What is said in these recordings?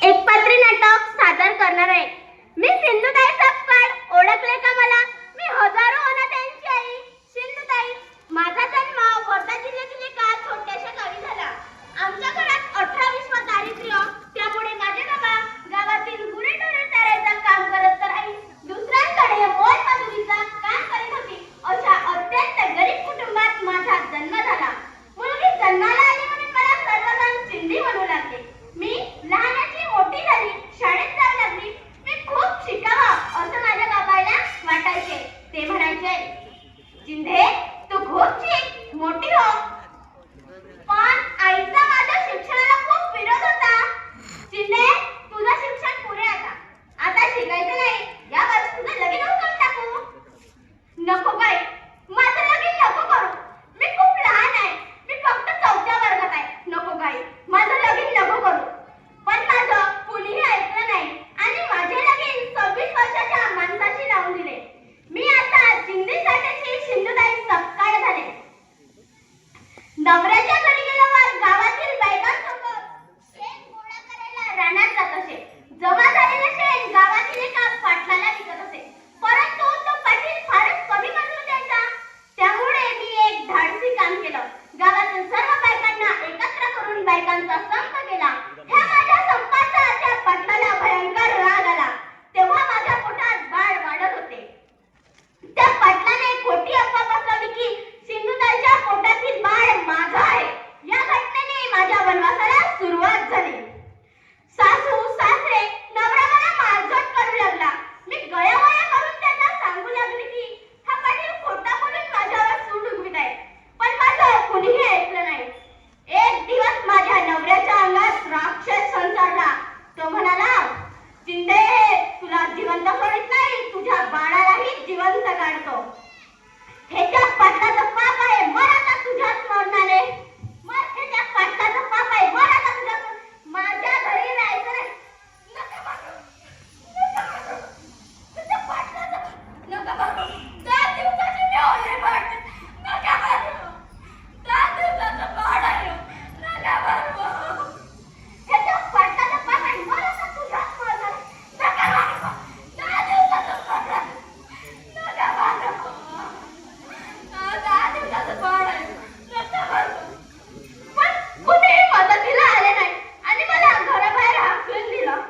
एकपात्री नाटक सादर करणार आहे. मी सिंधुताई सपकाळ. ओळखले का मला? मी हजारो अनाथांची आई सिंधुताई. माझा जन्म वर्धा जिल्ह्यातील एका छोट्याशा गावी झाला. आमच्या घरात 18-20 दारिद्र्य. त्यामुळे माझे बाबा गावातील गुरेढोरे चारायचं काम करत तर आई दुसऱ्यांकडे मोलमजुरीचं काम करीत होती. अशा अत्यंत गरीब कुटुंबात माझा जन्म झाला. मुलगी जन्माला आली म्हणून मला सर्वजण सिंधी म्हणू लागले. मी लहानाची मोठी झाली, शाळेत जाऊ लागली. मी खूप शिकावं असं माझ्या बाबाला वाटायचे. ते म्हणायचे, चिंधे तू खूप शिक, मोठी हो. पण आईचा माझ्या शिक्षणाला खूप विरोध होता. चिंधे तुझं शिक्षण पुरे आता शिकायचं नाही. या वर्षी तुझं लगीन करून टाकू. नको बाई, माझं लगीन नको करू. मी खूप लहान आहे. मी फक्त 4थ्या वर्गात आहे. नको बाई, माझं लगीन नको करू. पण माझं कुणीही ऐकलं नाही आणि माझे लगीन 26 वर्षाच्या माणसाशी लावून दिले. मी आता सिंधीसाठीची सिंधुताई सपकाळ झाले. नवऱ्याच्या घरी गेल्यावर गावातील बायकांसोबत शेण गोळा करायला रानात जात असे. जमा झालेले शेण गावातील एका पाटलाला विकत असे. परंतु तो पाटील फारच कमी मजूर द्यायचा. त्यामुळे मी एक धाडसी काम केलं. गावातील सर्व बायकांना एकत्र करून बायकांचा संप केला. ह्या माझ्या संपाचा त्या पाटलाला भयंकर राग आला. तेव्हा माझ्या पोटात बाळ वाढत होते. त्या पाटलाने खोटी अफवा पसरवली की सिंधुताईच्या पोटातील बाळ माझं आहे. या घटनेने माझ्या वनवासाला सुरुवात झाली. सासू सासरे नवरा मला मारझोड करू लागला. मी गयावया करून त्यांना सांगू लागली की हा पाटील खोटा बोलून माझ्यावर सूड उगवित आहे. पण माझं कुणीही ऐकलं नाही. एक दिवस माझ्या नवऱ्याच्या अंगात राक्षस संचारला. तो म्हणाला, चिंधे तुला जिवंत सोडित नाही, तुझ्या बाळालाही जिवंत काढतो. हे त्या पाटलाचं पाप आहे, मर आता तुझ्याच मरणाने. मर, हे त्या पाटलाचं पाप आहे, मर आता तुझ्याच. माझ्या घरी राहायचं नाही. नका मारू, नका मारू. तुझ्या पाटलाचं नका मारू. 10 दिवसाची मी ओली पाडते. नका मारू. 10 दिवसाचं बाळ आहे. नका मारू. हे त्या पाटलाचं पाप आहे, मर आता तुझ्याच मरणाने. नका मारू. 10 दिवसाचं बाळ आहे. नका मारू. 10 दिवसाचं बाळ आहे. नका मारू. पण कुणीही मदतीला आले नाही आणि मला घराबाहेर हाकलून दिलं.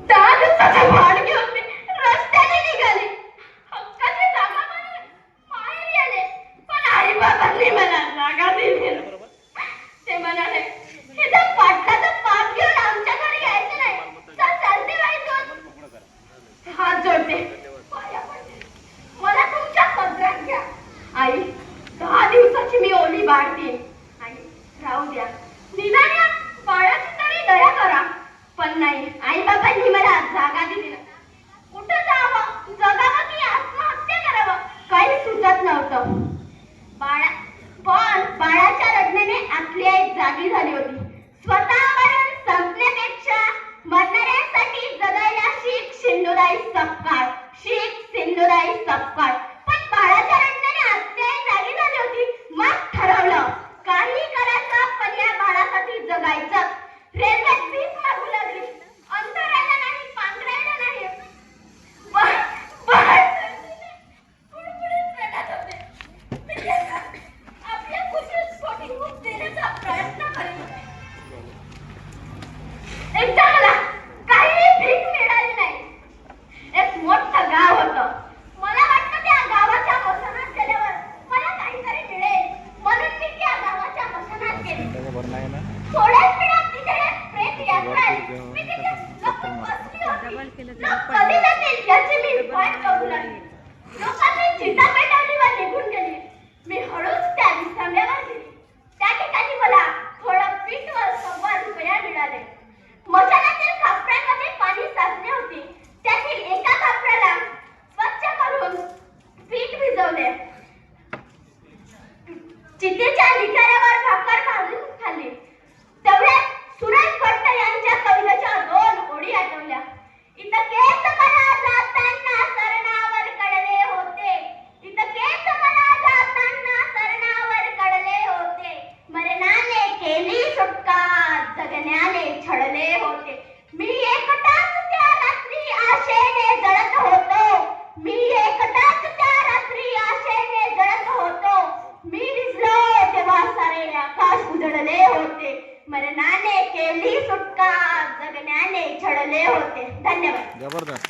दहा दिवसाचं बाळ घेऊन मी रस्त्याने निघाले. हक्काची जागा म्हणून माहेरी आले. पण आई बाबांनी मला जागा दिली. ते म्हणाले, हे त्या पाटलाचं पाप घेऊन आमच्या घरी यायचं नाही. चालते बाई तू. हात जोडते, पाया पडते. मला तुमच्या पदरात घ्या. आई, 10 दिवसाची मी ओली बाळते. आई, राहू द्या. निदान या बाळाची तरी दया करा. पण नाही, आई बाबांनी मला जागा दिली नाही. कुठं जावं, जगावं की आत्महत्या करावं काही सुचत नव्हतं. पण बाळाच्या रडण्याने आपली आई जागी झाली होती. स्वतः मरून संपण्यापेक्षा मरणाऱ्यांसाठी जगायला शिक सिंधुताई सपकाळ. शिक सिंधुताई सपकाळ. पण बाळाच्या रडण्याने आपली आई जागी झाली होती. मग ठरवलं, काही करायचं पण या बाळासाठी जगायचं. रेल्वे भीक मागू लागली. अंतरायला नाही, पांघरायला नाही. पुढे रडत होते. आपल्या कुशीत खूप देण्याचा प्रयत्न करीत होते. एकदा मला काही भीक मिळाली नाही. एक मोठं गाव होतं. मला वाटतं त्या गावाच्या मसनात गेल्यावर मला काहीतरी मिळेल म्हणून मी त्या गावाच्या मसनात गेले. थोड्याच वेळात तिथे एक प्रेत यात्रा आली. मी तिथे लपून बसली होती. लोक कधी जातील याची मी वाट बघू लागली. लोकांनी चिता पेटवली व निघून गेली. मी हळूच त्या विसांब्यावर गेली. त्या ठिकाणी मला थोडं पीठ व 1.25 रुपया मिळाले. मशालातील खापऱ्यामध्ये पाणी साचले होते. त्यातील एका खापऱ्याला स्वच्छ करून पीठ भिजवले. चितेच्या निखाऱ्यावर भाकर भाजून खाल्ली. तेवढ्यात सुरेश भट्ट यांच्या कवितेच्या 2 ओळी आठवल्या. इतकेच मला जाताना सरणावर कळले होते. इतकेच मला छळले होते. मी एकटाच त्या रात्री आशेने जळत होतो. मी एकटाच त्या रात्री आशेने जळत होतो. मी विझलो तेव्हा सारे आकाश उजळले होते. मरणाने केली सुटका, जगण्याने छळले होते. धन्यवाद. जबरदस्त.